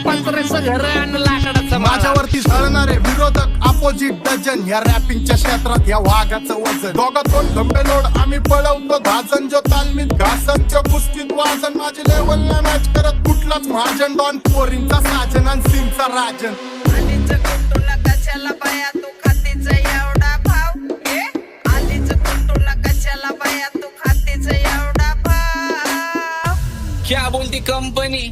पत्र्याचं घर आणि लाकडाचं माळा. माझ्यावरती झळणारे विरोधक अपोजिट डझन या रॅपिंगच्या क्षेत्रात या वाघाचं वजन. दोघात दोन खंबे लोड आम्ही पळवतो धाजन. जो तालमीत घासन जो कुस्तीत वाजन. माझी लेवल नाही मॅच करत कुठलाच महाजन. डॉन पोरींचा साजन आणि सिंगचा राजन. आलीच कुटुला कशाला बाया तू खातीच एवढा भाव. आलीच कुटुला कशाला बाया तू खातीच एवढा भाव. क्या बोलती कंपनी